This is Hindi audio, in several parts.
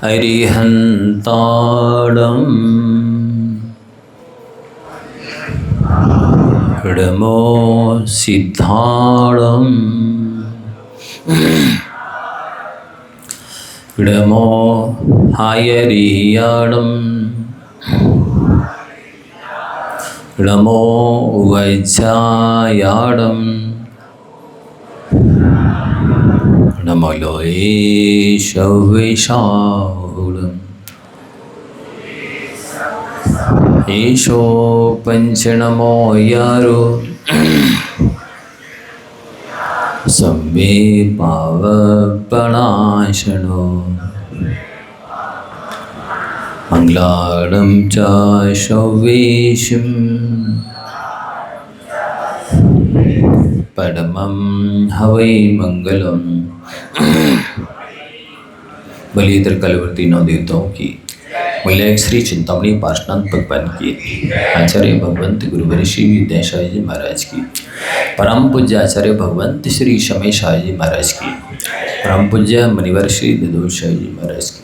अरिहन्ताणं कडमो सिद्धाणं कडमो हायरियाणं कडमो वैज्यायाणं नमलोये शवेशाहुलं ईशो पंचनमो यारो सम्मे पावपणाशनो मंगलाडं च शवेशं परमं हवै मंगलम। बलित्र कलवर्ती नौ देवताओं की मूल्य श्री चिंतामणि पार्षनाथ भगवान की आचार्य भगवंत गुरुवर श्री विद्यासाई जी महाराज की परम पूज्य आचार्य भगवंत श्री शमेशाई जी महाराज की परम पूज्य मुनिवर श्री विदुषाई जी महाराज की।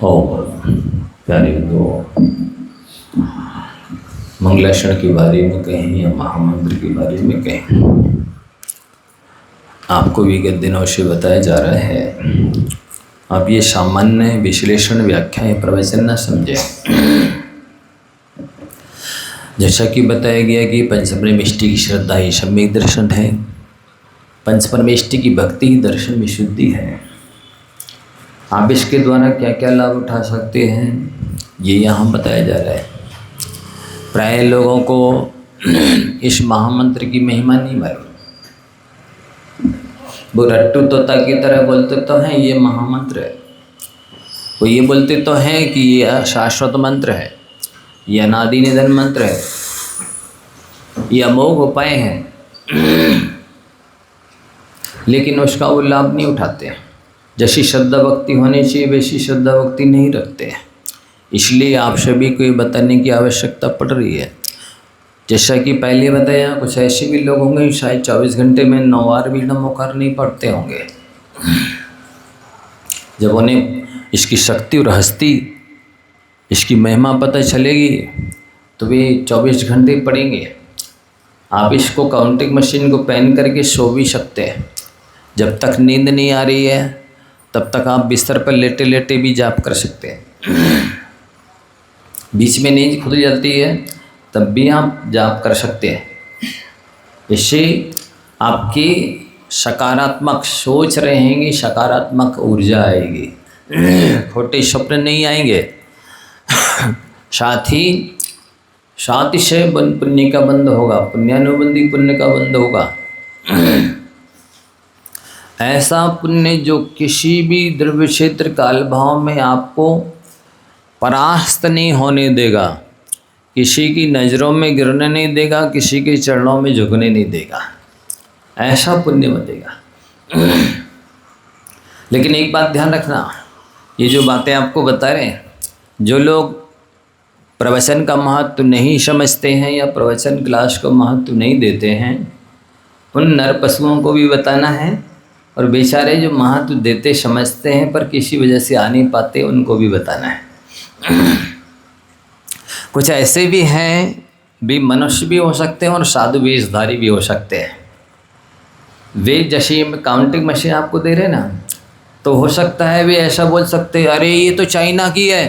ओ प्यारे दो मंगलाचरण के बारे में कहें या महामंत्र के बारे में कहें, आपको विगत दिनों से बताया जा रहा है। अब ये सामान्य विश्लेषण व्याख्या या प्रवचन न समझे। जैसा कि बताया गया कि पंचपरमेष्टि की श्रद्धा ही सम्यक दर्शन है, पंचपरमेष्टि की भक्ति ही दर्शन में शुद्धि है। आप इसके द्वारा क्या क्या लाभ उठा सकते हैं ये यहाँ बताया जा रहा है। प्राय लोगों को इस महामंत्र की महिमा नहीं मालूम। वो रट्टू तोता की तरह बोलते तो हैं ये महामंत्र है, वो ये बोलते तो हैं कि ये शाश्वत मंत्र है, ये अनादि निधन मंत्र है, ये अमोघ उपाय है, लेकिन उसका वो लाभ नहीं उठाते हैं। जैसी श्रद्धा भक्ति होनी चाहिए वैसी श्रद्धा भक्ति नहीं रखते हैं। इसलिए आप सभी को ये बताने की आवश्यकता पड़ रही है। जैसा कि पहले बताया, कुछ ऐसे भी लोग होंगे शायद 24 घंटे में 9 बार भी नमोकार नहीं पढ़ते होंगे। जब उन्हें इसकी शक्ति और हस्ती, इसकी महिमा पता चलेगी तो वे 24 घंटे पढ़ेंगे। आप इसको काउंटिंग मशीन को पहन करके सो भी सकते हैं। जब तक नींद नहीं आ रही है तब तक आप बिस्तर पर लेटे लेटे भी जाप कर सकते हैं। बीच में नींद खुद जाती है तब भी आप जाप कर सकते हैं। इससे आपकी सकारात्मक सोच रहेंगी, सकारात्मक ऊर्जा आएगी, खोटे स्वप्न नहीं आएंगे। साथ ही से पुण्य का बंध होगा, पुण्यानुबंधी पुण्य का बंध होगा। ऐसा पुण्य जो किसी भी द्रव्य क्षेत्र काल भाव में आपको परास्त नहीं होने देगा, किसी की नज़रों में गिरने नहीं देगा, किसी के चरणों में झुकने नहीं देगा, ऐसा पुण्य बनेगा। लेकिन एक बात ध्यान रखना, ये जो बातें आपको बता रहे हैं, जो लोग प्रवचन का महत्व नहीं समझते हैं या प्रवचन क्लास को महत्व नहीं देते हैं, उन नर पशुओं को भी बताना है, और बेचारे जो महत्व देते समझते हैं पर किसी वजह से आ नहीं पाते उनको भी बताना है। कुछ ऐसे भी हैं, भी मनुष्य भी हो सकते हैं और साधु वेशधारी भी हो सकते हैं। वे जैसे काउंटिंग मशीन आपको दे रहे ना, तो हो सकता है वे ऐसा बोल सकते हैं, अरे ये तो चाइना की है,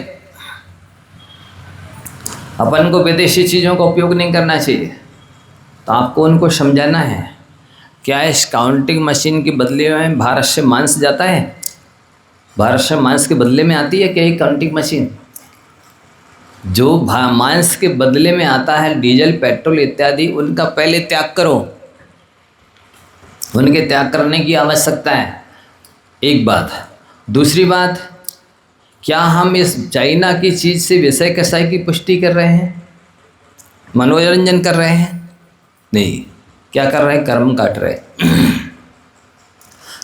अपन को विदेशी चीज़ों का उपयोग नहीं करना चाहिए। तो आपको उनको समझाना है, क्या इस काउंटिंग मशीन के बदले में भारत से मांस जाता है? भारत से मांस के बदले में आती है क्या ये काउंटिंग मशीन? जो मांस के बदले में आता है डीजल पेट्रोल इत्यादि, उनका पहले त्याग करो, उनके त्याग करने की आवश्यकता है। एक बात। दूसरी बात, क्या हम इस चाइना की चीज़ से विषय कसाई की पुष्टि कर रहे हैं, मनोरंजन कर रहे हैं? नहीं। क्या कर रहे हैं? कर्म काट रहे हैं।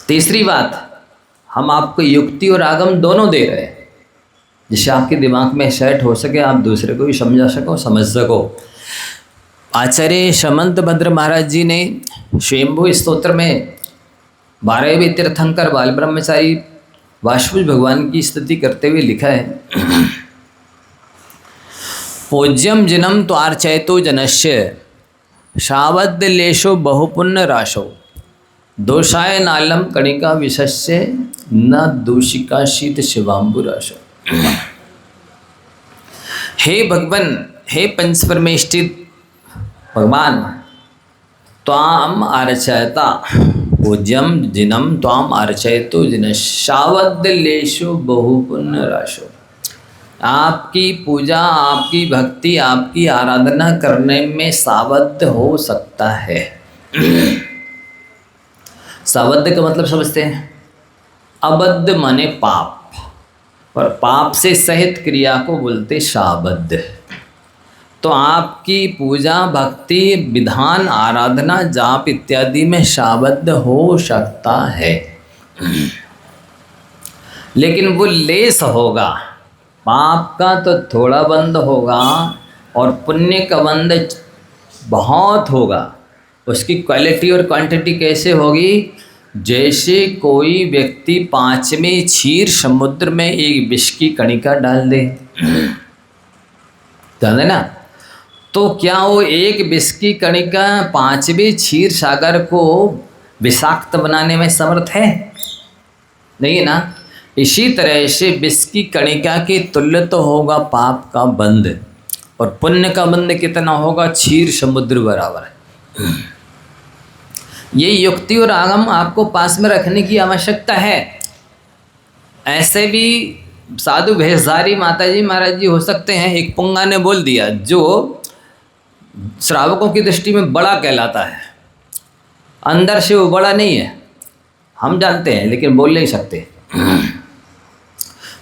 तीसरी बात, हम आपको युक्ति और आगम दोनों दे रहे हैं, जिससे आपके दिमाग में सेट हो सके, आप दूसरे को भी समझा सको, समझ सको। आचार्य समंत भद्र महाराज जी ने स्वयंभू स्तोत्र में 12वें तीर्थंकर बाल ब्रह्मचारी वासुदेव भगवान की स्तुति करते हुए लिखा है, पूज्यम जिनम त्वार्चयतो जनस्य शावद्य लेशो बहुपुण्य राशो दोषाय नालम कणिका विशस्य न दूषिका शीत शिवाम्बु राशो। हे भगवान, हे पंचपरमेष्ठित भगवान, त्वाम अर्चयता पूज्यम जिनम त्वाम अर्चयतो जिन शावद्य लेशो बहुपुण्य राशो। आपकी पूजा, आपकी भक्ति, आपकी आराधना करने में सावध हो सकता है। सावध का मतलब समझते हैं? अबद्ध माने पाप, और पाप से सहित क्रिया को बोलते शाबद्ध। तो आपकी पूजा, भक्ति, विधान, आराधना, जाप इत्यादि में शाबद्ध हो सकता है, लेकिन वो लेस होगा। पाप का तो थोड़ा बंद होगा और पुण्य का बंद बहुत होगा। उसकी क्वालिटी और क्वांटिटी कैसे होगी? जैसे कोई व्यक्ति 5वें क्षीर समुद्र में एक विष की कणिका डाल दे, जाने ना, तो क्या वो एक विष की कणिका 5वें क्षीर सागर को विषाक्त बनाने में समर्थ है? नहीं है ना। इसी तरह से विष की कणिका के तुल्य तो होगा पाप का बंध, और पुण्य का बंध कितना होगा? क्षीर समुद्र बराबर है। ये युक्ति और आगम आपको पास में रखने की आवश्यकता है। ऐसे भी साधु भेषधारी माताजी महाराज जी हो सकते हैं। एक पुंगा ने बोल दिया जो श्रावकों की दृष्टि में बड़ा कहलाता है, अंदर से वो बड़ा नहीं है, हम जानते हैं लेकिन बोल नहीं सकते।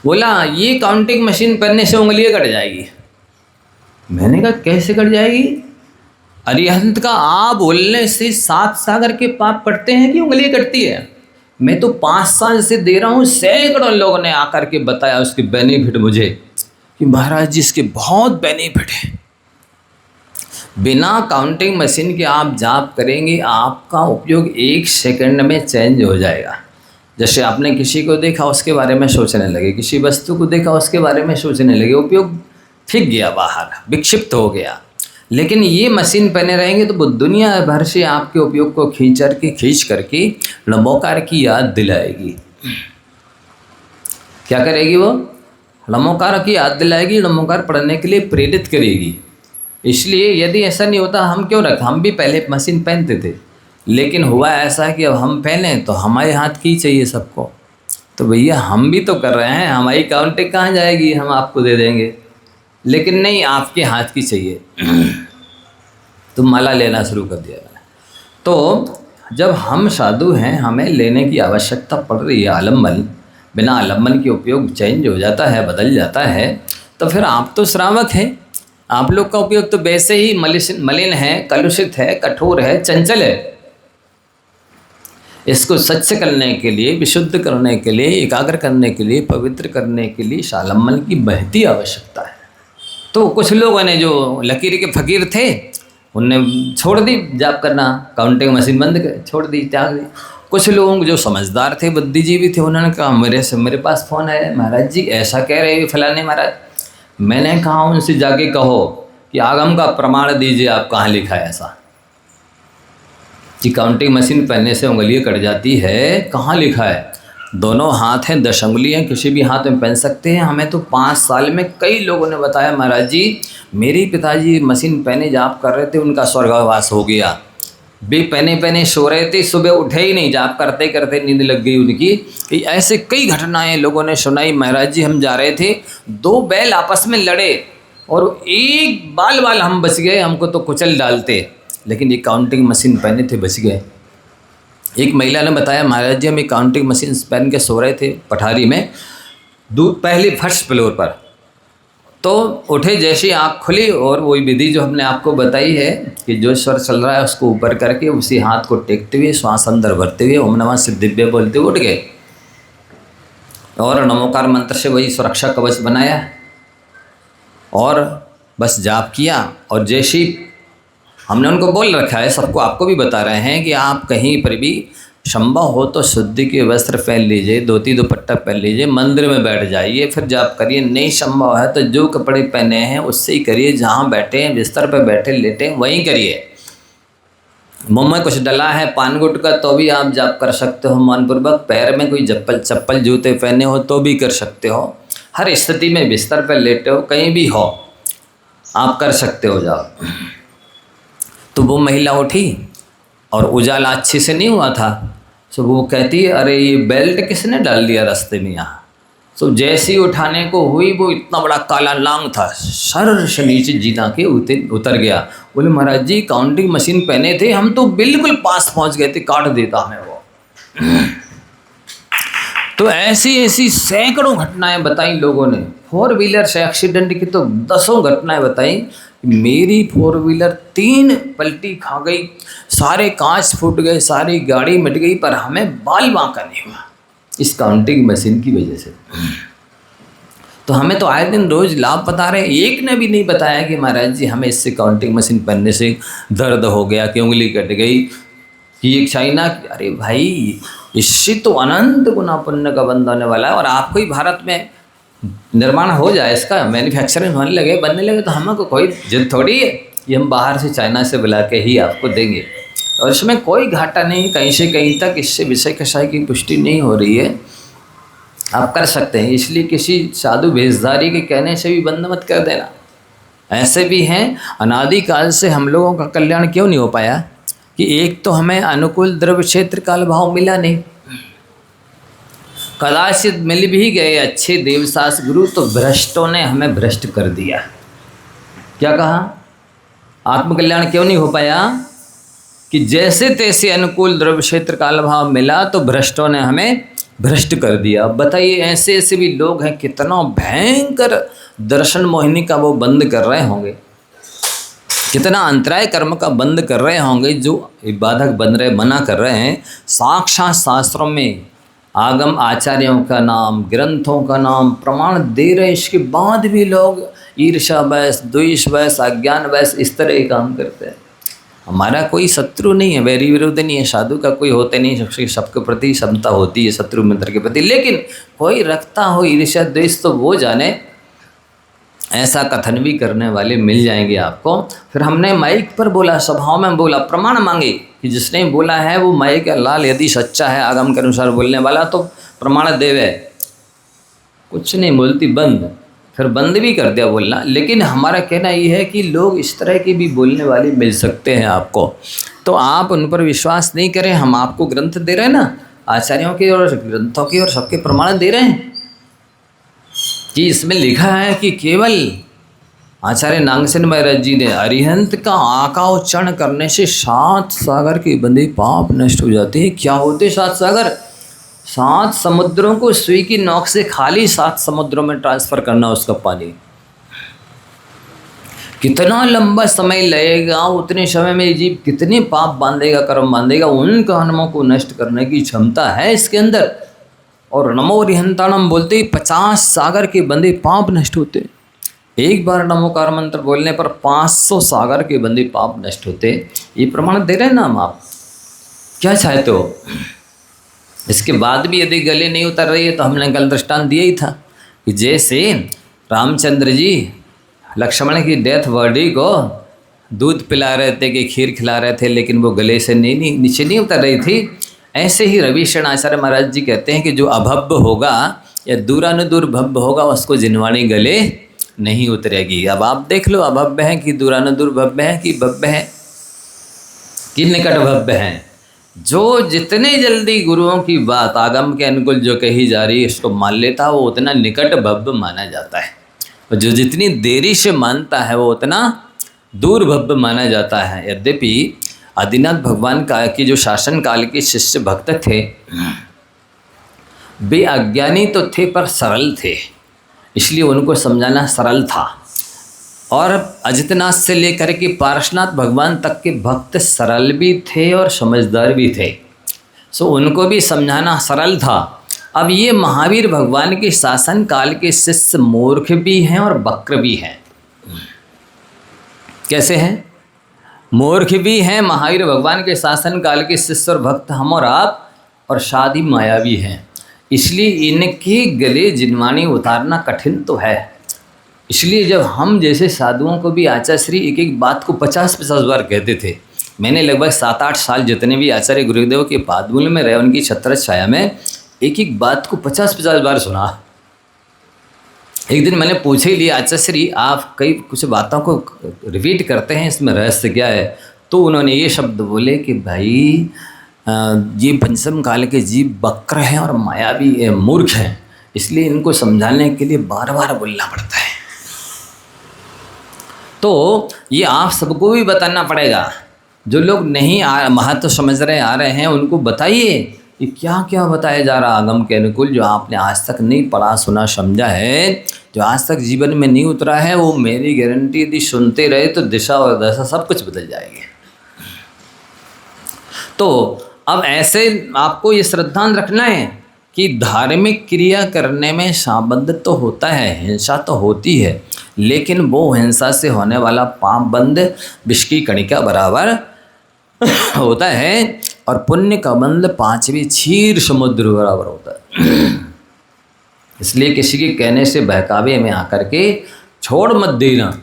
बोला ये काउंटिंग मशीन पहनने से उंगलियां कट जाएगी। मैंने कहा कैसे कट जाएगी? अरिहंत का आ बोलने से 7 सागर के पाप कटते हैं कि उंगलियां कटती है? मैं तो 5 साल से दे रहा हूँ, सैकड़ों लोगों ने आकर के बताया उसके बेनिफिट मुझे कि महाराज जी इसके बहुत बेनिफिट है। बिना काउंटिंग मशीन के आप जाप करेंगे, आपका उपयोग 1 सेकंड में चेंज हो जाएगा। जैसे आपने किसी को देखा उसके बारे में सोचने लगे, किसी वस्तु को देखा उसके बारे में सोचने लगे, उपयोग फिक गया बाहर, विक्षिप्त हो गया। लेकिन ये मशीन पहने रहेंगे तो वो दुनिया भर से आपके उपयोग को खींच करके लंबोकार की याद दिलाएगी। क्या करेगी वो? लंबोकार की याद दिलाएगी, लंबोकार पढ़ने के लिए प्रेरित करेगी। इसलिए यदि ऐसा नहीं होता हम क्यों रखें? हम भी पहले मशीन पहनते थे, लेकिन हुआ ऐसा कि अब हम पहने तो हमारे हाथ की चाहिए सबको। तो भैया हम भी तो कर रहे हैं, हमारी काउंटिंग कहाँ जाएगी? हम आपको दे देंगे, लेकिन नहीं, आपके हाथ की चाहिए। तो माला लेना शुरू कर दिया मैंने। तो जब हम साधु हैं, हमें लेने की आवश्यकता पड़ रही है आलम्बन, बिना आलम्बन के उपयोग चेंज हो जाता है, बदल जाता है, तो फिर आप तो श्रावक हैं, आप लोग का उपयोग तो वैसे ही मलिन है, कलुषित है, कठोर है, चंचल है। इसको स्वच्छ करने के लिए, विशुद्ध करने के लिए, एकाग्र करने के लिए, पवित्र करने के लिए शालम्बन की बहती आवश्यकता है। तो कुछ लोगों ने जो लकीर के फकीर थे उनने छोड़ दी जाप करना, काउंटिंग मशीन बंद कर छोड़ दी, त्याग दी। कुछ लोग जो समझदार थे, बुद्धिजीवी थे, उन्होंने कहा मेरे पास फ़ोन आया, महाराज जी ऐसा कह रहे फलाने महाराज। मैंने कहा उनसे जाके कहो कि आगम का प्रमाण दीजिए, आप कहाँ लिखा है ऐसा कि काउंटिंग मशीन पहनने से उंगलियां कट जाती है? कहाँ लिखा है? दोनों हाथ हैं, 10 उंगलियाँ किसी भी हाथ में पहन सकते हैं। हमें तो 5 साल में कई लोगों ने बताया महाराज जी मेरे पिताजी मशीन पहने जाप कर रहे थे, उनका स्वर्गवास हो गया। वे पहने सो रहे थे, सुबह उठे ही नहीं, जाप करते करते नींद लग गई उनकी। ऐसे कई घटनाएं लोगों ने सुनाई। महाराज जी हम जा रहे थे, 2 बैल आपस में लड़े और एक बाल हम बच गए, हमको तो कुचल डालते, लेकिन ये काउंटिंग मशीन पहने थे, बच गए। एक महिला ने बताया महाराज जी हम एक काउंटिंग मशीन पहन के सो रहे थे पठारी में, पहली फर्स्ट फ्लोर पर। तो उठे, जैसी आँख खुली और वही विधि जो हमने आपको बताई है कि जो स्वर चल रहा है उसको ऊपर करके उसी हाथ को टेकते हुए श्वास अंदर भरते हुए ओम नमः सिद्धिव्य बोलते उठ गए और नमोकार मंत्र से वही सुरक्षा कवच बनाया और बस जाप किया। और जैसी हमने उनको बोल रखा है, सबको आपको भी बता रहे हैं कि आप कहीं पर भी संभव हो तो शुद्धि के वस्त्र पहन लीजिए, धोती दुपट्टा पहन लीजिए, मंदिर में बैठ जाइए, फिर जाप करिए। नहीं संभव है तो जो कपड़े पहने हैं उससे ही करिए, जहाँ बैठे हैं बिस्तर पर बैठे लेटे वहीं करिए। मुँह में कुछ डला है पान गुटखा तो भी आप जाप कर सकते हो मनपूर्वक। पैर में कोई चप्पल जूते पहने हो तो भी कर सकते हो। हर स्थिति में बिस्तर पर लेटे हो, कहीं भी हो, आप कर सकते हो जाप। तो वो महिला उठी और उजाला अच्छे से नहीं हुआ था, तो वो कहती है अरे ये बेल्ट किसने डाल दिया रास्ते में यहाँ। तो जैसी उठाने को हुई वो इतना बड़ा काला लांग था, सर से नीचे जीना के उतर गया। बोले महाराज जी काउंटिंग मशीन पहने थे, हम तो बिल्कुल पास पहुँच गए थे, काट देता हमें वो। तो ऐसी ऐसी सैकड़ों घटनाएं बताई लोगों ने। 4 व्हीलर से एक्सीडेंट की तो 10 घटनाएं बताई। मेरी 4 व्हीलर 3 पलटी खा गई, सारे कांच फूट गए, सारी गाड़ी मिट गई, पर हमें बाल बांका नहीं हुआ इस काउंटिंग मशीन की वजह से। तो हमें तो आए दिन रोज लाभ बता रहे हैं, एक ने भी नहीं बताया कि महाराज जी हमें इससे काउंटिंग मशीन पहनने से दर्द हो गया, कि उंगली कट गई, कि एक चाइना। अरे भाई इससे तो अनंत गुना पुण्य का बंद होने वाला है। और आपको ही भारत में निर्माण हो जाए, इसका मैन्युफैक्चरिंग होने लगे, बनने लगे, तो हमको कोई जिद थोड़ी है कि हम बाहर से चाइना से बुला के ही आपको देंगे। और इसमें कोई घाटा नहीं, कहीं से कहीं तक इससे विषय कषाय की पुष्टि नहीं हो रही है, आप कर सकते हैं। इसलिए किसी साधु भेषधारी के कहने से भी बंद मत कर देना। ऐसे भी हैं अनादिकाल से हम लोगों का कल्याण क्यों नहीं हो पाया कि एक तो हमें अनुकूल द्रव्य क्षेत्र काल भाव मिला नहीं, कदाचित मिल भी गए अच्छे देवशास गुरु तो भ्रष्टों ने हमें भ्रष्ट कर दिया। क्या कहा? आत्मकल्याण क्यों नहीं हो पाया कि जैसे तैसे अनुकूल द्रव्य क्षेत्र काल भाव मिला तो भ्रष्टों ने हमें भ्रष्ट कर दिया। अब बताइए ऐसे ऐसे भी लोग हैं, कितना भयंकर दर्शन मोहिनी का वो बंद कर रहे होंगे, कितना अंतराय कर्म का बंद कर रहे होंगे, जो बाधक बन रहे, मना कर रहे हैं। साक्षात शास्त्रों में आगम आचार्यों का नाम, ग्रंथों का नाम प्रमाण दे रहे, इसके बाद भी लोग ईर्ष्या वश, द्वेष वश, अज्ञान वश इस तरह के काम करते हैं। हमारा कोई शत्रु नहीं है, वैरी विरोधी नहीं है, साधु का कोई होते नहीं, सबके प्रति समता होती है शत्रु मित्र के प्रति। लेकिन कोई रखता हो ईर्ष्या द्वेष तो वो जाने, ऐसा कथन भी करने वाले मिल जाएंगे आपको। फिर हमने माइक पर बोला, सभाओं में बोला, प्रमाण मांगे कि जिसने बोला है वो माइक का लाल यदि सच्चा है, आगम के अनुसार बोलने वाला, तो प्रमाण देवे। कुछ नहीं बोलती, बंद। फिर बंद भी कर दिया बोलना। लेकिन हमारा कहना ये है कि लोग इस तरह के भी बोलने वाले मिल सकते हैं आपको, तो आप उन पर विश्वास नहीं करें। हम आपको ग्रंथ दे रहे हैं ना, आचार्यों के और ग्रंथों के और सबके प्रमाण दे रहे हैं कि इसमें लिखा है कि केवल आचार्य नागसेन महाराज जी ने अरिहंत का आकाउच्चारण करने से 7 सागर के बंधे पाप नष्ट हो जाते हैं। क्या होते 7 सागर? 7 समुद्रों को सुई की नोक से खाली 7 समुद्रों में ट्रांसफर करना उसका पानी। कितना लंबा समय लगेगा, उतने समय में जीव कितने पाप बांधेगा, कर्म बांधेगा, उन कर्मों को नष्ट करने की क्षमता है इसके अंदर। और नमो अरिहंताणम बोलते ही 50 सागर के बंधे पाप नष्ट होते। एक बार नमोकार मंत्र बोलने पर 500 सागर के बंधे पाप नष्ट होते। ये प्रमाण दे रहे हैं ना हम। आप क्या चाहते हो? इसके बाद भी यदि गले नहीं उतर रही है तो हमने कल दृष्टांत दिया ही था कि जैसे रामचंद्र जी लक्ष्मण की डेथ बॉडी को दूध पिला रहे थे कि खीर खिला रहे थे, लेकिन वो गले से नीचे नहीं उतर रही थी। ऐसे ही रविशरण आचार्य महाराज जी कहते हैं कि जो अभव्य होगा या दूरानुदूर भव्य होगा उसको जिनवाणी गले नहीं उतरेगी। अब आप देख लो, अभव्य है कि दूरानुदूर भव्य है कि भव्य है कि निकट भव्य है। जो जितने जल्दी गुरुओं की बात आगम के अनुकूल जो कही जा रही है इसको मान लेता है वो उतना निकट भव्य माना जाता है, और जो जितनी देरी से मानता है वो उतना दूर भव्य माना जाता है। यद्यपि आदिनाथ भगवान का की जो शासन काल के शिष्य भक्त थे वे अज्ञानी तो थे पर सरल थे, इसलिए उनको समझाना सरल था। और अजितनाथ से लेकर के पार्श्वनाथ भगवान तक के भक्त सरल भी थे और समझदार भी थे, सो उनको भी समझाना सरल था। अब ये महावीर भगवान के शासन काल के शिष्य मूर्ख भी हैं और वक्र भी हैं। कैसे हैं? मूर्ख भी हैं महावीर भगवान के शासन काल के शिष्य और भक्त हम और आप, और शादी मायावी हैं। इसलिए इनके गले जिनवानी उतारना कठिन तो है। इसलिए जब हम जैसे साधुओं को भी आचार्य श्री एक एक बात को 50-50 बार कहते थे। मैंने लगभग 7-8 साल जितने भी आचार्य गुरुदेव के पादमूल में रहे, उनकी छत्र छाया में एक एक बात को 50-50 बार सुना। एक दिन मैंने पूछ ही लिया, आचार्य श्री आप कई कुछ बातों को रिपीट करते हैं, इसमें रहस्य क्या है? तो उन्होंने ये शब्द बोले कि भाई ये पंचम काल के जीव वक्र हैं और मायावी मूर्ख हैं, इसलिए इनको समझाने के लिए बार बार बोलना पड़ता है। तो ये आप सबको भी बताना पड़ेगा। जो लोग नहीं महत्व समझ रहे आ रहे हैं उनको बताइए कि क्या क्या बताया जा रहा आगम के अनुकूल। जो आपने आज तक नहीं पढ़ा सुना समझा है, जो आज तक जीवन में नहीं उतरा है, वो मेरी गारंटी यदि सुनते रहे तो दिशा और दशा सब कुछ बदल जाएगी। तो अब ऐसे आपको ये श्रद्धांत रखना है कि धार्मिक क्रिया करने में साबंध तो होता है, हिंसा तो होती है, लेकिन वो हिंसा से होने वाला पाप बंद विष की कणिका बराबर होता है, और पुण्य का बंद 5वीं क्षीर समुद्र बराबर होता है। इसलिए किसी के कहने से बहकावे में आकर के छोड़ मत देना,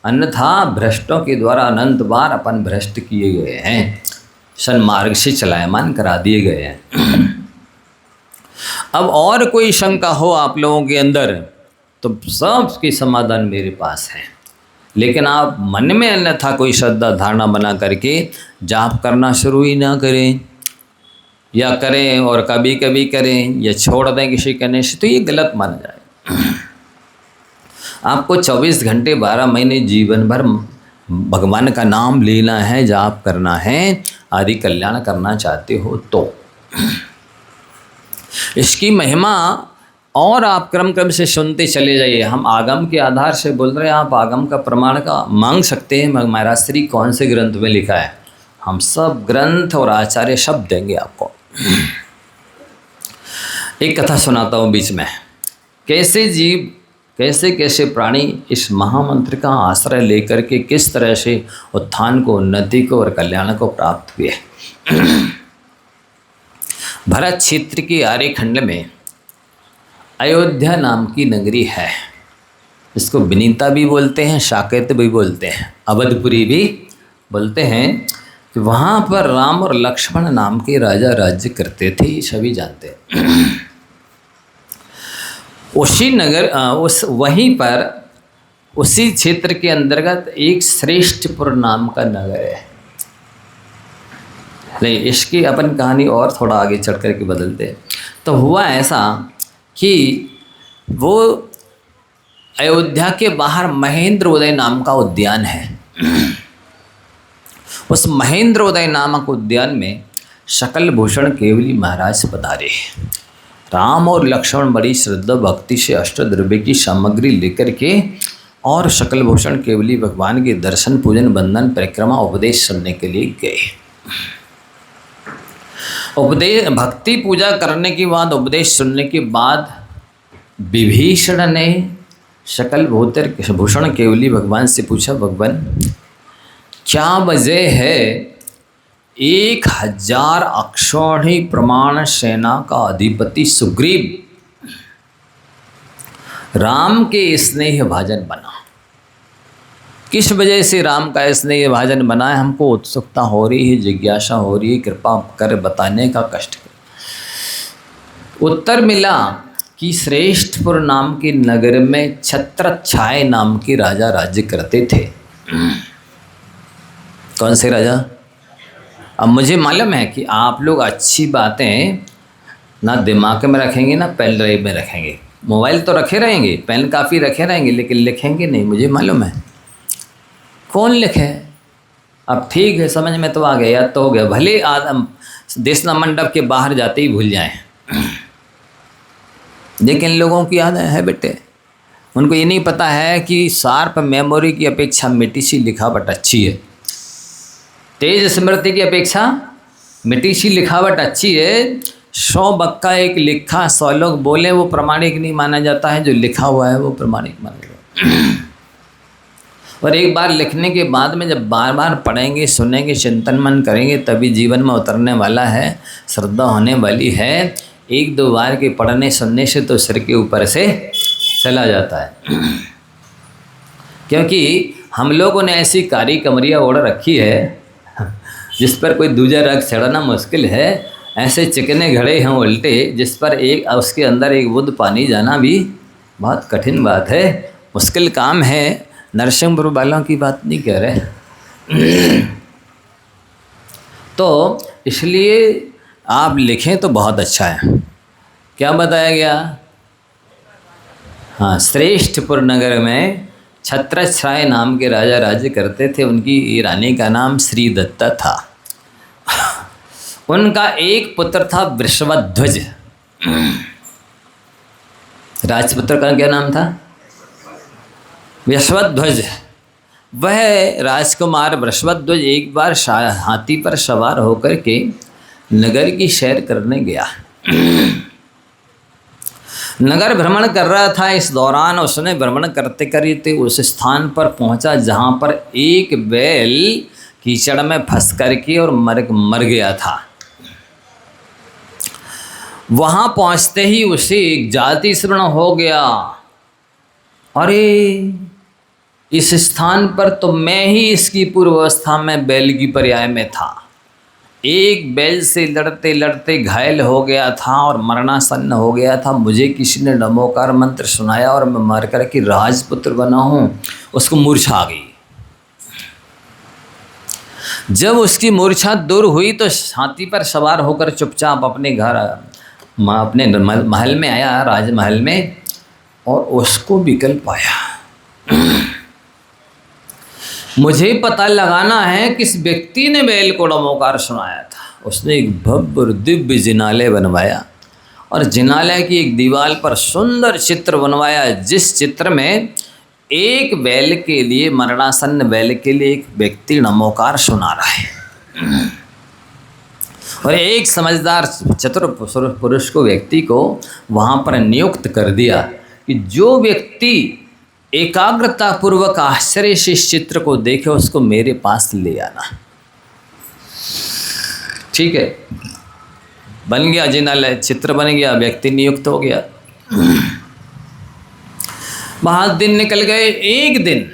अन्यथा भ्रष्टों के द्वारा अनंत बार अपन भ्रष्ट किए गए हैं, सन्मार्ग से चलायमान करा दिए गए हैं। अब और कोई शंका हो आप लोगों के अंदर तो सबकी समाधान मेरे पास है, लेकिन आप मन में अन्यथा कोई श्रद्धा धारणा बना करके जाप करना शुरू ही ना करें, या करें और कभी कभी करें या छोड़ दें किसी कहने से, तो ये गलत माना जाए। आपको 24 घंटे 12 महीने जीवन भर भगवान का नाम लेना है, जाप करना है, आदि कल्याण करना चाहते हो तो इसकी महिमा और आप क्रम क्रम से सुनते चले जाइए। हम आगम के आधार से बोल रहे हैं, आप आगम का प्रमाण का मांग सकते हैं। महाराज श्री कौन से ग्रंथ में लिखा है, हम सब ग्रंथ और आचार्य शब्द देंगे आपको। एक कथा सुनाता हूँ बीच में, कैसे जीव कैसे कैसे प्राणी इस महामंत्र का आश्रय लेकर के किस तरह से उत्थान को, उन्नति को और कल्याण को प्राप्त हुए। भरत क्षेत्र के आर्यखंड में अयोध्या नाम की नगरी है। इसको विनीता भी बोलते हैं, साकेत भी बोलते हैं, अवधपुरी भी बोलते हैं। कि वहाँ पर राम और लक्ष्मण नाम के राजा राज्य करते थे, ये सभी जानते हैं। उसी नगर वहीं पर उसी क्षेत्र के अंतर्गत एक श्रेष्ठपुर नाम का नगर है। नहीं, इसकी अपन कहानी और थोड़ा आगे चढ़ कर के बदलते हैं। तो हुआ ऐसा कि वो अयोध्या के बाहर महेंद्र उदय नाम का उद्यान है। उस महेंद्र उदय नामक उद्यान में शकल भूषण केवली महाराज पधारे। राम और लक्ष्मण बड़ी श्रद्धा भक्ति से अष्टद्रव्य की सामग्री लेकर के और शकल भूषण केवली भगवान के दर्शन पूजन बंधन परिक्रमा उपदेश सुनने के लिए गए। उपदेश भक्ति पूजा करने के बाद, उपदेश सुनने के बाद विभीषण ने शकल भूषण केवली भगवान से पूछा, भगवान क्या वजह है 1000 अक्षौहिणी प्रमाण सेना का अधिपति सुग्रीव राम के स्नेह भाजन बना? किस वजह से राम का स्नेह भाजन बना है? हमको उत्सुकता हो रही है, जिज्ञासा हो रही है, कृपा कर बताने का कष्ट कर। उत्तर मिला कि श्रेष्ठपुर नाम के नगर में छत्रछाय नाम के राजा राज्य करते थे। कौन से राजा? अब मुझे मालूम है कि आप लोग अच्छी बातें ना दिमाग में रखेंगे ना पेन ड्राइव में रखेंगे। मोबाइल तो रखे रहेंगे, पेन काफ़ी रखे रहेंगे, लेकिन लिखेंगे नहीं, मुझे मालूम है। कौन लिखे? अब ठीक है, समझ में तो आ गया, याद तो हो गया। भले आदम देशना मंडप के बाहर जाते ही भूल जाएं, लेकिन लोगों की याद है बेटे। उनको ये नहीं पता है कि शार्प मेमोरी की अपेक्षा मिट्टी सी लिखावट अच्छी है। तेज स्मृति की अपेक्षा मिट्टी सी लिखावट अच्छी है। 100 बक्का एक लिखा 100 लोग बोले वो प्रमाणिक नहीं माना जाता है, जो लिखा हुआ है वो प्रमाणिक माना जाता है। और एक बार लिखने के बाद में जब बार बार पढ़ेंगे, सुनेंगे, चिंतन मन करेंगे, तभी जीवन में उतरने वाला है, श्रद्धा होने वाली है। एक दो बार के पढ़ने सुनने से तो सिर के ऊपर से चला जाता है। क्योंकि हम लोगों ने ऐसी कारी कमरियाँ ओढ़ रखी है जिस पर कोई दूजा रग चढ़ना मुश्किल है। ऐसे चिकने घड़े हैं उल्टे जिस पर एक उसके अंदर एक बूंद पानी जाना भी बहुत कठिन बात है, मुश्किल काम है। नरसिंहपुर वालों की बात नहीं कह रहे। तो इसलिए आप लिखें तो बहुत अच्छा है। क्या बताया गया? हाँ, श्रेष्ठपुर नगर में छत्रछाय नाम के राजा राज्य करते थे। उनकी रानी का नाम श्री दत्ता था। उनका एक पुत्र था वृषभध्वज। राजपुत्र का क्या नाम था? वृषभध्वज। वह राजकुमार वृषभध्वज एक बार हाथी पर सवार होकर के नगर की सैर करने गया। नगर भ्रमण कर रहा था। इस दौरान उसने भ्रमण करते करते उस स्थान पर पहुंचा जहां पर एक बैल कीचड़ में फंस करके और मर गया था। वहां पहुंचते ही उसे एक जाति स्मरण हो गया, अरे इस स्थान पर तो मैं ही इसकी पूर्व अवस्था में बैल की पर्याय में था। एक बैल से लड़ते लड़ते घायल हो गया था और मरणासन्न हो गया था। मुझे किसी ने नमोकार मंत्र सुनाया और मैं मर कर के राजपुत्र बना हूँ। उसको मूर्छा आ गई। जब उसकी मूर्छा दूर हुई तो हाथी पर सवार होकर चुपचाप अपने घर अपने महल में आया, राजमहल में, और उसको विकल्प आया, मुझे पता लगाना है किस व्यक्ति ने बैल को नमोकार सुनाया था। उसने एक भव्य और दिव्य जिनालय बनवाया और जिनालय की एक दीवार पर सुंदर चित्र बनवाया, जिस चित्र में एक बैल के लिए, मरणासन्न बैल के लिए एक व्यक्ति नमोकार सुना रहा है। और एक समझदार चतुर पुरुष को, व्यक्ति को वहाँ पर नियुक्त कर दिया कि जो व्यक्ति एकाग्रता पूर्वक आश्चर्य से इस चित्र को देखे उसको मेरे पास ले आना। ठीक है, बन गया जिनालय, चित्र बन गया, व्यक्ति नियुक्त हो गया। बहुत दिन निकल गए। एक दिन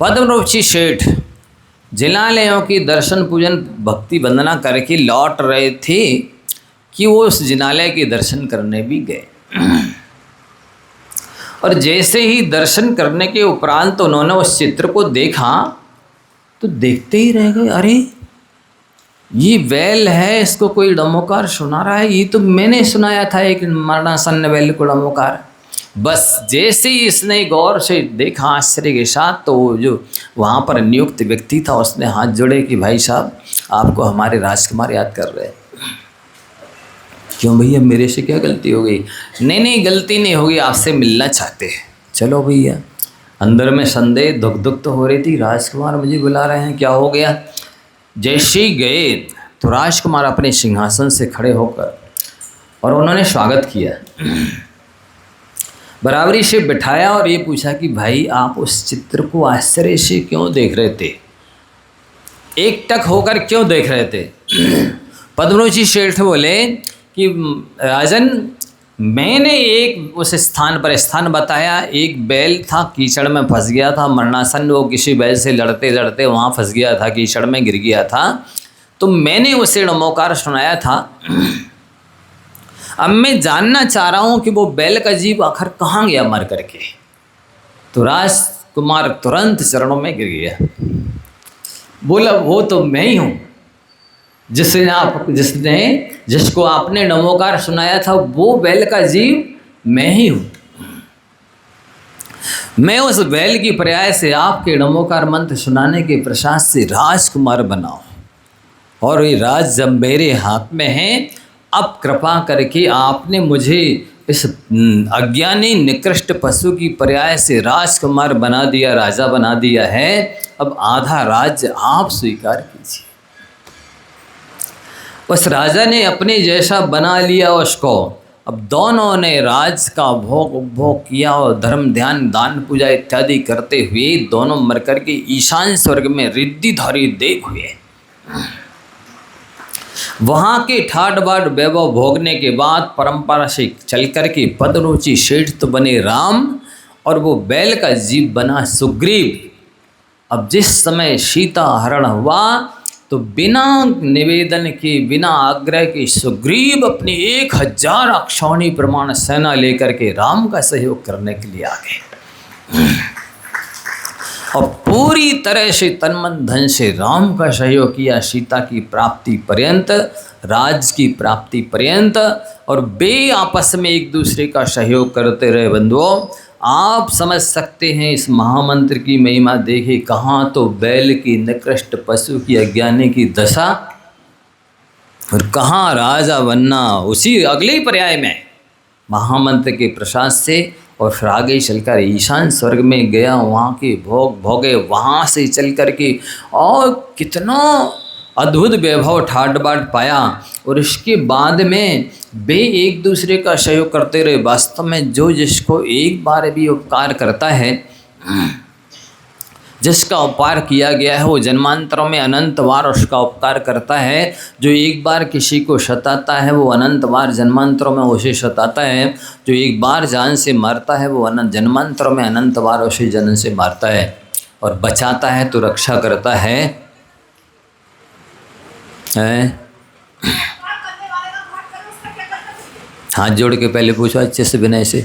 पद्मरुचि सेठ जिनालयों की दर्शन पूजन भक्ति वंदना करके लौट रहे थे कि वो उस जिनालय के दर्शन करने भी गए। और जैसे ही दर्शन करने के उपरांत तो उन्होंने उस चित्र को देखा तो देखते ही रह गए, अरे ये बैल है, इसको कोई नमोकार सुना रहा है, ये तो मैंने सुनाया था एक मरणासन्न बैल को नमोकार। बस जैसे ही इसने गौर से देखा आश्चर्य के साथ, तो जो वहाँ पर नियुक्त व्यक्ति था उसने हाथ जोड़े कि भाई साहब, आपको हमारे राजकुमार याद कर रहे हैं। क्यों भैया, मेरे से क्या गलती हो गई? नहीं गलती नहीं होगी, आपसे मिलना चाहते हैं। चलो भैया। अंदर में संदेह धुक धुक तो हो रही थी, राजकुमार मुझे बुला रहे हैं, क्या हो गया? जैसे ही गए तो राजकुमार अपने सिंहासन से खड़े होकर और उन्होंने स्वागत किया, बराबरी से बिठाया और ये पूछा कि भाई आप उस चित्र को आश्चर्य से क्यों देख रहे थे, एकटक होकर क्यों देख रहे थे? पद्मरुचि सेठ बोले कि राजन, मैंने एक उस स्थान बताया, एक बैल था कीचड़ में फंस गया था, मरणासन्न, वो किसी बैल से लड़ते लड़ते वहाँ फंस गया था, कीचड़ में गिर गया था, तो मैंने उसे नमोकार सुनाया था। अब मैं जानना चाह रहा हूँ कि वो बैल का जीव आखिर कहाँ गया मर करके। तो राजकुमार तुरंत चरणों में गिर गया, बोला वो तो मैं ही हूँ जिसको आपने नमोकार सुनाया था, वो बैल का जीव मैं ही हूँ। मैं उस बैल की पर्याय से आपके नमोकार मंत्र सुनाने के प्रसाद से राजकुमार बनाऊं, और ये राज जब मेरे हाथ में है, अब कृपा करके आपने मुझे इस अज्ञानी निकृष्ट पशु की पर्याय से राजकुमार बना दिया, राजा बना दिया है। अब आधा राज्य आप स्वीकार कीजिए। उस राजा ने अपने जैसा बना लिया उसको, अब दोनों ने राज का भोग उपभोग किया और धर्म ध्यान दान पूजा इत्यादि करते हुए दोनों मरकर के ईशान स्वर्ग में रिद्धिधारी देव हुए। वहाँ के ठाट बाट वैभव भोगने के बाद परंपरा से चल कर के पदरुचि श्रेष्ठ तो बने राम और वो बैल का जीव बना सुग्रीव। अब जिस समय सीता हरण हुआ तो बिना निवेदन के बिना आग्रह के सुग्रीव अपनी 1000 अक्षौणी प्रमाण सेना लेकर के राम का सहयोग करने के लिए आ गए और पूरी तरह से तन मन धन से राम का सहयोग किया सीता की प्राप्ति पर्यंत, राज की प्राप्ति पर्यंत, और वे आपस में एक दूसरे का सहयोग करते रहे। बंधुओं, आप समझ सकते हैं इस महामंत्र की महिमा। देखे कहाँ तो बैल की निकृष्ट पशु की अज्ञानी की दशा और कहाँ राजा बनना उसी अगले ही पर्याय में महामंत्र के प्रसाद से। और फिर आगे चलकर ईशान स्वर्ग में गया, वहाँ के भोग भोगे, वहाँ से चल कर के और कितना अद्भुत वैभव ठाट बाट पाया। और इसके बाद में वे एक दूसरे का सहयोग करते रहे। वास्तव में जो जिसको एक बार भी उपकार करता है, जिसका उपकार किया गया है, वो जन्मांतरों में अनंत बार उसका उपकार करता है। जो एक बार किसी को सताता है वो अनंत बार जन्मांतरों में उसे सताता है। जो एक बार जान से मारता है वो अनंत जन्मांतरों में अनंत बार उसे जन से मारता है। और बचाता है तो रक्षा करता है। हाथ जोड़ के पहले पूछो अच्छे से विनय से।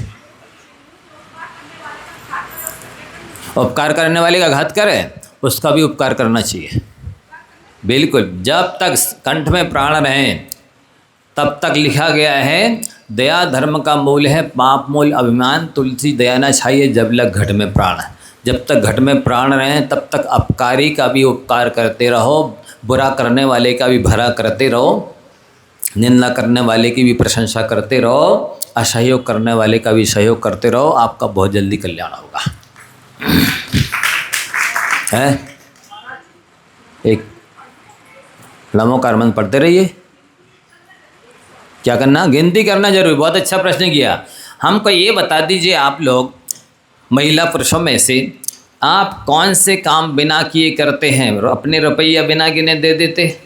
उपकार करने वाले का घात करे उसका भी उपकार करना चाहिए। बिल्कुल, जब तक कंठ में प्राण रहें तब तक लिखा गया है दया धर्म का मूल है, पाप मूल अभिमान, तुलसी दया न छाइए जब लग घट में प्राण। जब तक घट में प्राण रहें तब तक अपकारी का भी उपकार करते रहो, बुरा करने वाले का भी भला करते रहो, निंदा करने वाले की भी प्रशंसा करते रहो, असहयोग करने वाले का भी सहयोग करते रहो। आपका बहुत जल्दी कल्याण होगा। है एक नमोकार मंत्र पढ़ते रहिए। क्या करना? गिनती करना जरूरी। बहुत अच्छा प्रश्न किया। हमको ये बता दीजिए आप लोग महिला पुरुषों में से आप कौन से काम बिना किए करते हैं? अपने रुपया बिना गिने दे देते,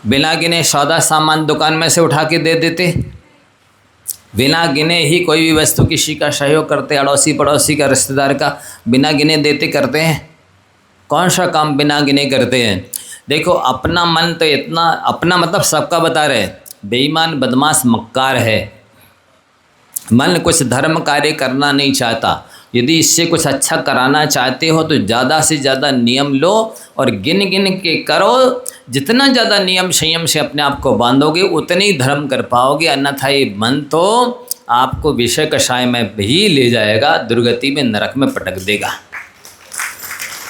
बिना गिने सौदा सामान दुकान में से उठा के दे देते, बिना गिने ही कोई भी वस्तु किसी का सहयोग करते, अड़ोसी पड़ोसी का रिश्तेदार का बिना गिने देते करते हैं। कौन सा काम बिना गिने करते हैं? देखो अपना मन तो इतना, अपना मतलब सबका बता रहे, बेईमान बदमाश मक्कार है। मन कुछ धर्म कार्य करना नहीं चाहता। यदि इससे कुछ अच्छा कराना चाहते हो तो ज़्यादा से ज़्यादा नियम लो और गिन गिन के करो। जितना ज़्यादा नियम संयम से अपने आप को बांधोगे उतने ही धर्म कर पाओगे। अन्यथा ये मन तो आपको विषय कषाय में भी ले जाएगा, दुर्गति में नरक में पटक देगा।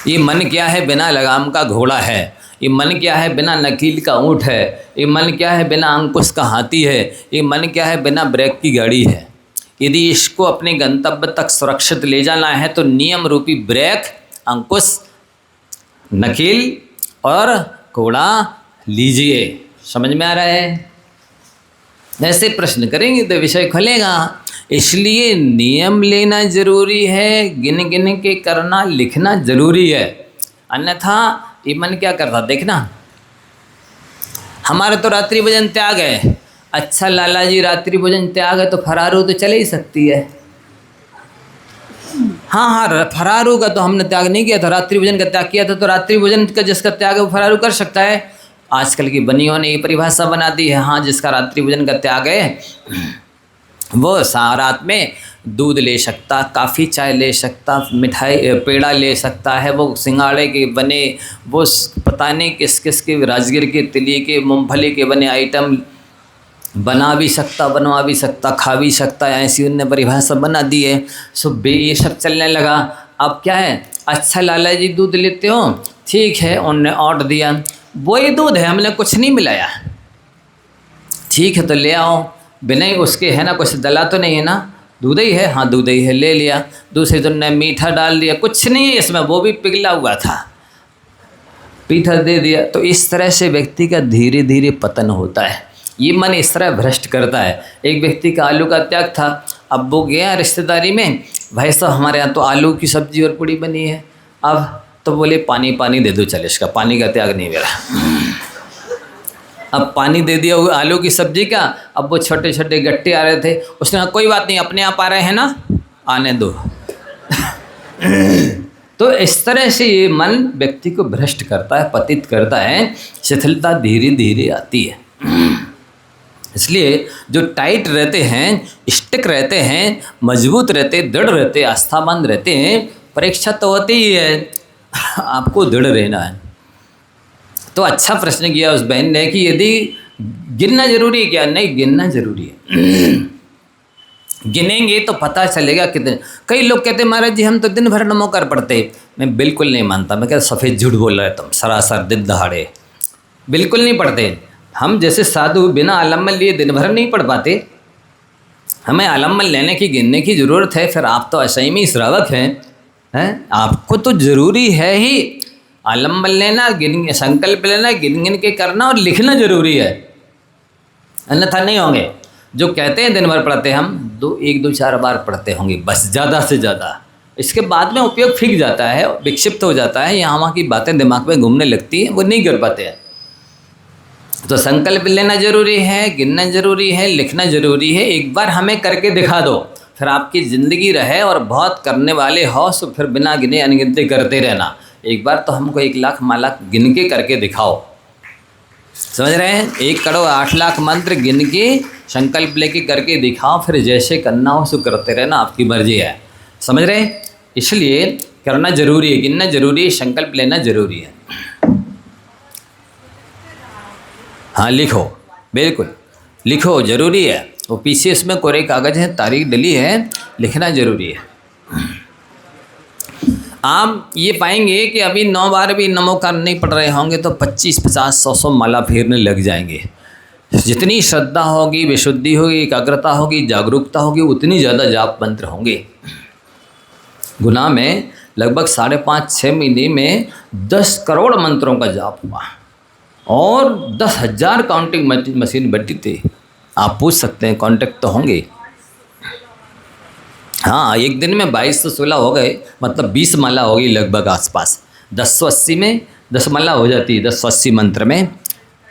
ये मन क्या है? बिना लगाम का घोड़ा है। ये मन क्या है? बिना नकील का ऊँट है। ये मन क्या है? बिना अंकुश का हाथी है। ये मन क्या है? बिना ब्रेक की गाड़ी है। यदि इसको अपने गंतव्य तक सुरक्षित ले जाना है तो नियम रूपी ब्रेक, अंकुश, नकील और घोड़ा लीजिए। समझ में आ रहा है? ऐसे प्रश्न करेंगे तो विषय खुलेगा। इसलिए नियम लेना जरूरी है, गिन गिन के करना लिखना जरूरी है। अन्यथा ये मन क्या करता? देखना, हमारे तो रात्रि भोजन त्याग है। अच्छा लाला जी, रात्रि भोजन त्याग है तो फरारू तो चले ही सकती है। हाँ, फरारू का तो हमने त्याग नहीं किया था, रात्रि भोजन का त्याग किया था। तो रात्रि भोजन का जिसका त्याग है वो फरारू कर सकता है। आजकल की बनियों ने ये परिभाषा बना दी है, हाँ जिसका रात्रि भोजन का त्याग है वो रात में दूध ले सकता, काफ़ी चाय ले सकता, मिठाई पेड़ा ले सकता है, वो सिंगाड़े के बने, वो पता नहीं किस किस के राजगिर के, तिली के, मूंगफली के बने आइटम बना भी सकता, बनवा भी सकता, खा भी सकता है। ऐसी उनने परिभाषा बना दी है। सो ये सब चलने लगा। अब क्या है? अच्छा लाला जी दूध लेते हो, ठीक है, उनने ऑर्डर दिया, वही दूध है, हमने कुछ नहीं मिलाया, ठीक है तो ले आओ। बिना ही उसके है ना, कुछ दला तो नहीं है ना, दूध ही है, हाँ दूध ही है, ले लिया। दूसरे दिन ने मीठा डाल दिया, कुछ नहीं है इसमें, वो भी पिघला हुआ था, पीठा दे दिया। तो इस तरह से व्यक्ति का धीरे धीरे पतन होता है। ये मन इस तरह भ्रष्ट करता है। एक व्यक्ति का आलू का त्याग था, अब वो गया रिश्तेदारी में, भाई साहब हमारे यहाँ तो आलू की सब्जी और पूड़ी बनी है, अब तो बोले पानी पानी दे दो, चल इसका पानी का त्याग नहीं मेरा। अब पानी दे दिया वो आलू की सब्जी का, अब वो छोटे छोटे गट्टे आ रहे थे, उसने कहा कोई बात नहीं अपने आप आ रहे हैं ना, आने दो। तो इस तरह से ये मन व्यक्ति को भ्रष्ट करता है, पतित करता है, शिथिलता धीरे धीरे आती है। इसलिए जो टाइट रहते हैं, स्टिक रहते हैं, मजबूत रहते, दृढ़ रहते, आस्थावान रहते हैं, परीक्षा तो होती ही है, आपको दृढ़ रहना है। तो अच्छा प्रश्न किया उस बहन ने कि यदि गिनना जरूरी है क्या? नहीं, गिनना जरूरी है। गिनेंगे तो पता चलेगा कितने। कई लोग कहते हैं महाराज जी हम तो दिन भर नमोकार पढ़ते। मैं बिल्कुल नहीं मानता, मैं कहता सफ़ेद झूठ बोल रहे तुम, सरासर दिन दहाड़े बिल्कुल नहीं पढ़ते। हम जैसे साधु बिना आलम्बन लिए दिन भर नहीं पढ़ पाते, हमें आलम्बन लेने की गिनने की ज़रूरत है। फिर आप तो असंयमी श्रावक हैं, आपको तो ज़रूरी है ही आलम्बन लेना, गिन संकल्प लेना, गिन गिन के करना और लिखना जरूरी है, अन्यथा नहीं होंगे। जो कहते हैं दिन भर पढ़ते, हम 1 2 4 बार पढ़ते होंगे बस, ज़्यादा से ज़्यादा। इसके बाद में उपयोग फिक जाता है, विक्षिप्त हो जाता है, यहाँ वहाँ की बातें दिमाग में घूमने लगती हैं, वो नहीं कर पाते हैं। तो संकल्प लेना जरूरी है, गिनना जरूरी है, लिखना जरूरी है। एक बार हमें करके दिखा दो, फिर आपकी ज़िंदगी रहे और बहुत करने वाले हो तो फिर बिना गिने अनगिनती करते रहना। एक बार तो हमको 1 लाख माला गिन के करके दिखाओ, समझ रहे हैं? 1 करोड़ 8 लाख मंत्र गिन के संकल्प लेके करके दिखाओ, फिर जैसे करना हो सो करते रहना, आपकी मर्जी है, समझ रहे हैं? इसलिए करना जरूरी है, गिनना जरूरी है, संकल्प लेना जरूरी है। हाँ लिखो, बिल्कुल लिखो, जरूरी है। वो पीछे इसमें कोरे कागज है, तारीख डली है, लिखना जरूरी है। आप ये पाएंगे कि अभी 9 बार भी नमोकार नहीं पढ़ रहे होंगे तो 25 50 100 माला फेरने लग जाएंगे। जितनी श्रद्धा होगी, विशुद्धि होगी, एकाग्रता होगी, जागरूकता होगी, उतनी ज़्यादा जाप मंत्र होंगे। गुना में लगभग 5.5-6 महीने में 10 करोड़ मंत्रों का जाप हुआ और 10,000 काउंटिंग मशीन बैठी थी। आप पूछ सकते हैं, कांटेक्ट तो होंगे। हाँ, एक दिन में 22 से 16 हो गए, मतलब 20 माला होगी लगभग आसपास। 1080 में 10 माला हो जाती है, 1080 मंत्र में।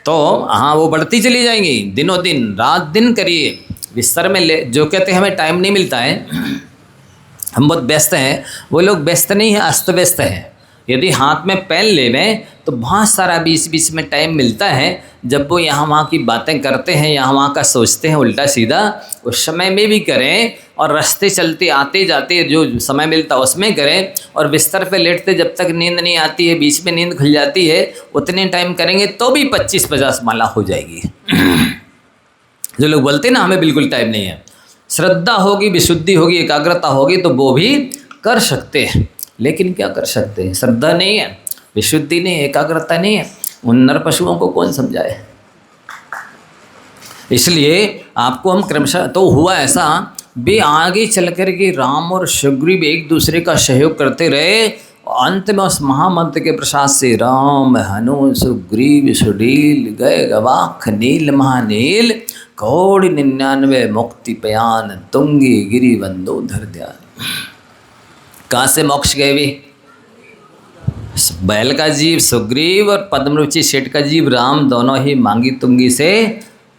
तो हाँ, वो बढ़ती चली जाएंगी दिनों दिन, रात दिन करिए, बिस्तर में ले। जो कहते हैं हमें टाइम नहीं मिलता है, हम बहुत व्यस्त हैं, वो लोग व्यस्त नहीं हैं, अस्त व्यस्त हैं। यदि हाथ में पेन ले लें तो बहुत सारा बीच में टाइम मिलता है। जब वो यहाँ वहाँ की बातें करते हैं, यहाँ वहाँ का सोचते हैं उल्टा सीधा, उस समय में भी करें, और रास्ते चलते आते जाते जो समय मिलता उसमें करें, और बिस्तर पे लेटते जब तक नींद नहीं आती है, बीच में नींद खुल जाती है, उतने टाइम करेंगे तो भी 25-50 माला हो जाएगी। जो लोग बोलते हैं ना हमें बिल्कुल टाइम नहीं है, श्रद्धा होगी, विशुद्धि होगी, एकाग्रता होगी तो वो भी कर सकते हैं। लेकिन क्या कर सकते हैं? श्रद्धा नहीं है, विशुद्धि नहीं है, एकाग्रता नहीं है, उन नर पशुओं को कौन समझाए? इसलिए आपको हम क्रमशः, तो हुआ ऐसा भी आगे चल कर के राम और सुग्रीव एक दूसरे का सहयोग करते रहे, अंत में उस महामंत्र के प्रसाद से राम हनु सुग्रीव सुनील गए गवाख नील महानील कौड़ी 99 मुक्ति पयान तुंगी गिरी बंदो धर ध्यान। कहाँ से मोक्ष गए भी? बैल का जीव सुग्रीव और पद्मरुचि शेठ का जीव राम, दोनों ही मांगी तुंगी से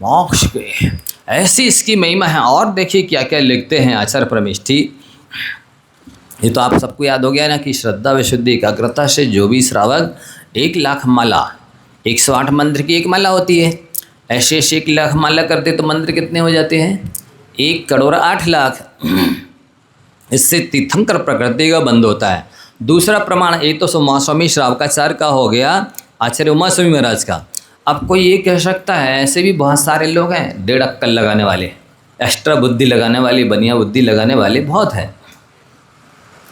मोक्ष गए। ऐसी इसकी महिमा है। और देखिए क्या क्या लिखते हैं आचार्य परमेष्ठी। ये तो आप सबको याद हो गया ना कि श्रद्धा विशुद्धि एकाग्रता से जो भी श्रावक 1 लाख माला, 108 मंत्र की एक माला होती है, ऐसे 1 लाख माला करते तो मंत्र कितने हो जाते हैं? 1 करोड़ 8 लाख। इससे तीर्थंकर प्रकृति का बंद होता है। दूसरा प्रमाण एक तो उमास्वामी श्रावकाचार्य का हो गया, आचार्य उमास्वामी महाराज का। अब कोई ये कह सकता है, ऐसे भी बहुत सारे लोग हैं 1.5 अक्कल लगाने वाले, एक्स्ट्रा बुद्धि लगाने वाले, बनिया बुद्धि लगाने वाले बहुत हैं।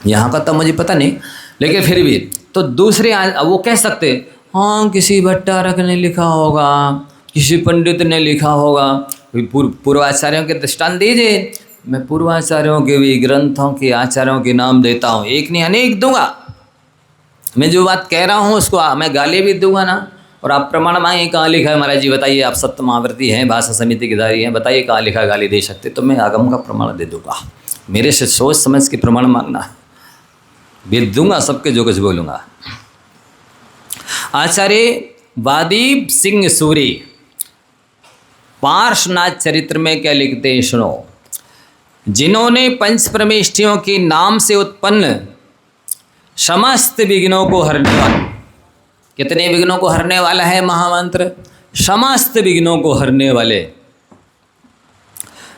यहाँ का तो मुझे पता नहीं, लेकिन फिर भी तो दूसरे वो कह सकते हाँ किसी भट्टारक ने लिखा होगा, किसी पंडित ने लिखा होगा। पूर्वाचार्यों के दृष्टांत दीजिए। मैं पूर्वाचार्यों के भी ग्रंथों के आचार्यों के नाम देता हूँ, एक नहीं अनेक दूंगा। मैं जो बात कह रहा हूँ उसको मैं गाली भी दूंगा ना, और आप प्रमाण मांगे कहाँ लिखा है महाराज जी बताइए, आप सत्य महाव्रती हैं, भाषा समिति के धारी हैं, बताइए कहाँ लिखा है गाली दे सकते, तो मैं आगम का प्रमाण दे दूंगा। मेरे से सोच समझ के प्रमाण मांगना, भेज दूंगा सबके जो कुछ बोलूँगा। आचार्य वादीप सिंह सूरी पार्श्वनाथ चरित्र में क्या लिखते हैं सुनो। जिन्होंने पंच परमेष्ठियों के नाम से उत्पन्न समस्त विघ्नों को हरने वाला, कितने विघ्नों को हरने वाला है महामंत्र, समस्त विघ्नों को हरने वाले,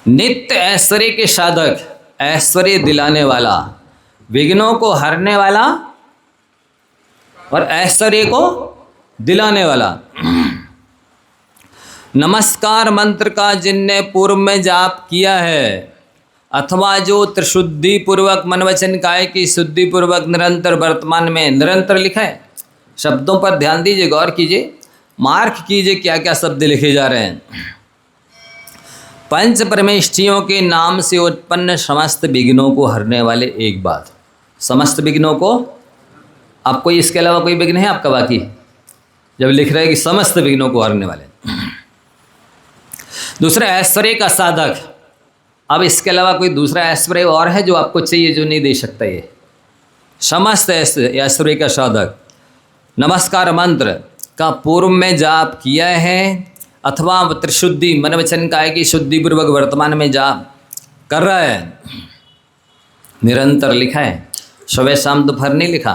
नित्य ऐश्वर्य के साधक, ऐश्वर्य दिलाने वाला, विघ्नों को हरने वाला और ऐश्वर्य को दिलाने वाला। नमस्कार मंत्र का जिनने पूर्व में जाप किया है अथवा जो त्रिशुद्धि पूर्वक मन वचन काया की शुद्धि पूर्वक निरंतर, वर्तमान में निरंतर लिखा है, शब्दों पर ध्यान दीजिए, गौर कीजिए, मार्क कीजिए क्या क्या शब्द लिखे जा रहे हैं। पंच परमेष्ठियों के नाम से उत्पन्न समस्त विघ्नों को हरने वाले, एक बात, समस्त विघ्नों को, आपको इसके अलावा कोई विघ्न है आपका बाकी, जब लिख रहे हैं कि समस्त विघ्नों को हरने वाले। दूसरा ऐश्वर्य का साधक, अब इसके अलावा कोई दूसरा ऐश्वर्य और है जो आपको चाहिए जो नहीं दे सकता, ये समस्त ऐश्वर्य का साधक। नमस्कार मंत्र का पूर्व में जाप किया है अथवा त्रिशुद्धि मन वचन काया की शुद्धि पूर्वक वर्तमान में जाप कर रहा है, निरंतर लिखा है, सुबह शाम दोपहर नहीं लिखा।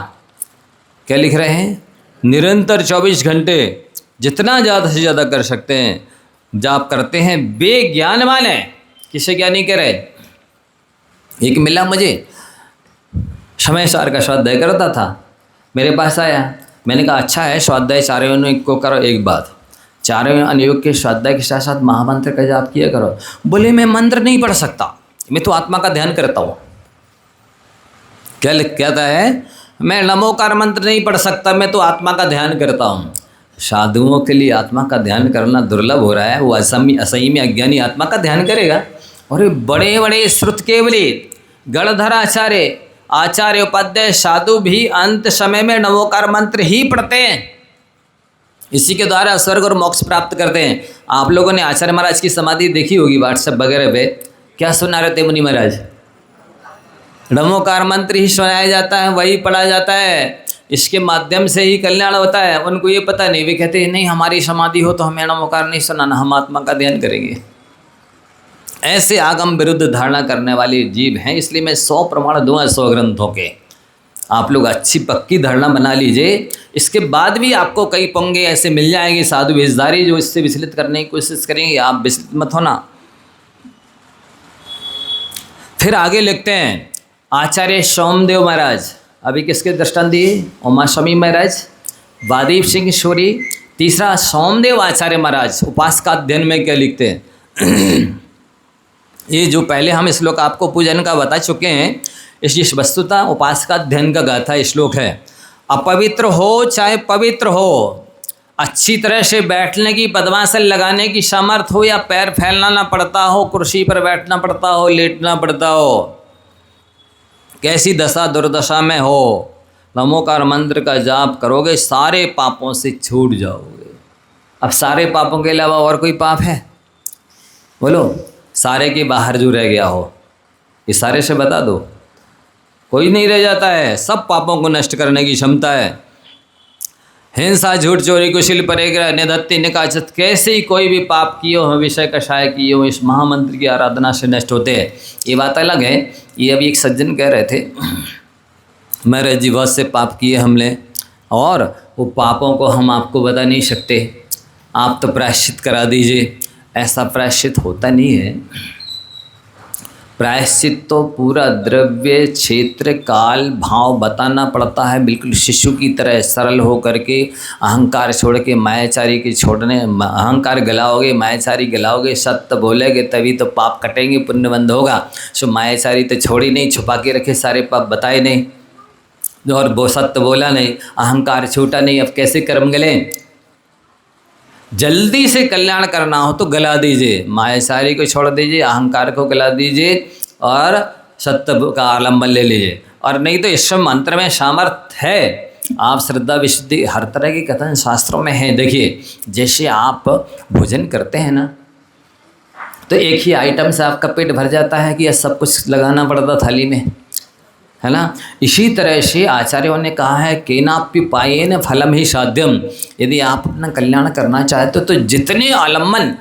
क्या लिख रहे हैं? निरंतर 24 घंटे जितना ज़्यादा से ज़्यादा कर सकते हैं जाप करते हैं। बेज्ञान वाले, किसे क्या नहीं करे। एक मिला मुझे, समय सार का स्वाध्याय करता था, मेरे पास आया, मैंने कहा अच्छा है स्वाध्याय चारों अनुयोग को करो। एक बात, चारों अनुयोग के स्वाध्याय के साथ साथ महामंत्र का जाप किया करो। बोले मैं मंत्र नहीं पढ़ सकता, मैं तो आत्मा का ध्यान करता हूँ। क्या कहता है? मैं नमोकार मंत्र नहीं पढ़ सकता, मैं तो आत्मा का ध्यान करता हूँ। साधुओं के लिए आत्मा का ध्यान करना दुर्लभ हो रहा है, वो असंयमी अज्ञानी आत्मा का ध्यान करेगा। और बड़े बड़े श्रुत केवली गणधर आचार्य, आचार्य उपाध्याय साधु भी अंत समय में नमोकार मंत्र ही पढ़ते हैं, इसी के द्वारा स्वर्ग और मोक्ष प्राप्त करते हैं। आप लोगों ने आचार्य महाराज की समाधि देखी होगी व्हाट्सएप वगैरह पे, क्या सुना रहे थे मुनि महाराज? नमोकार मंत्र ही सुनाया जाता है, वही पढ़ा जाता है, इसके माध्यम से ही कल्याण होता है। उनको ये पता नहीं, वे कहते हैं नहीं हमारी समाधि हो तो हमें नमोकार नहीं सुनाना, हम आत्मा का ध्यान करेंगे। ऐसे आगम विरुद्ध धारणा करने वाले जीव हैं, इसलिए मैं 100 प्रमाण दूंगा 100 ग्रंथों के। आप लोग अच्छी पक्की धारणा बना लीजिए, इसके बाद भी आपको कई पंगे ऐसे मिल जाएंगे साधु भेषधारी जो इससे विचलित करने की कोशिश करेंगे। आप विचलित मत होना। फिर आगे लिखते हैं आचार्य सोमदेव महाराज, अभी किसके दृष्टांत दिए? उमा स्वामी महाराज, वादीप सिंह सूरी। तीसरा सोमदेव आचार्य महाराज उपासका अध्ययन में क्या लिखते हैं? ये जो पहले हम श्लोक आपको पूजन का बता चुके हैं, इस वस्तुतः उपासका अध्ययन का गाथा श्लोक है। अपवित्र हो चाहे पवित्र हो, अच्छी तरह से बैठने की, पद्मासन लगाने की सामर्थ्य हो या पैर फैलाना पड़ता हो, कुर्सी पर बैठना पड़ता हो, लेटना पड़ता हो, कैसी दशा दुर्दशा में हो, नमोकार मंत्र का जाप करोगे सारे पापों से छूट जाओगे। अब सारे पापों के अलावा और कोई पाप है? बोलो, सारे के बाहर जो रह गया हो इशारे से बता दो। कोई नहीं रह जाता है, सब पापों को नष्ट करने की क्षमता है। हिंसा, झूठ, चोरी, कुशील, परिग्रह, निधत्ति, निकाचत, कैसे ही कोई भी पाप किए हो, विषय कषाय किए हो, इस महामंत्र की आराधना से नष्ट होते हैं। ये बात अलग है। ये अभी एक सज्जन कह रहे थे, महाराज जी बहुत से पाप किए हमने, और वो पापों को हम आपको बता नहीं सकते, आप तो प्रायश्चित करा दीजिए। ऐसा प्रायश्चित होता नहीं है। प्रायश्चित तो पूरा द्रव्य, क्षेत्र, काल, भाव बताना पड़ता है, बिल्कुल शिशु की तरह सरल हो करके। अहंकार छोड़ के मायाचारी के छोड़ने, अहंकार गलाओगे, मायाचारी गलाओगे, सत्य बोलेगे तभी तो पाप कटेंगे, पुण्य बंद होगा। सो मायाचारी तो छोड़ी नहीं, छुपा के रखे सारे पाप, बताए नहीं, और वो सत्य बोला नहीं, अहंकार छूटा नहीं, अब कैसे कर्म गले? जल्दी से कल्याण करना हो तो गला दीजिए, मायाचारी को छोड़ दीजिए, अहंकार को गला दीजिए और सत्य का आलम्बन ले लीजिए। और नहीं तो इस मंत्र में सामर्थ्य है आप श्रद्धा विशुद्धि हर तरह के कथन शास्त्रों में है। देखिए, जैसे आप भोजन करते हैं ना, तो एक ही आइटम से आपका पेट भर जाता है कि यह सब कुछ लगाना पड़ता थाली में, है ना। इसी तरह से आचार्यों ने कहा है केनापि पायेन फलम ही साध्यम। यदि आप अपना कल्याण करना चाहते हो तो जितने आलम्बन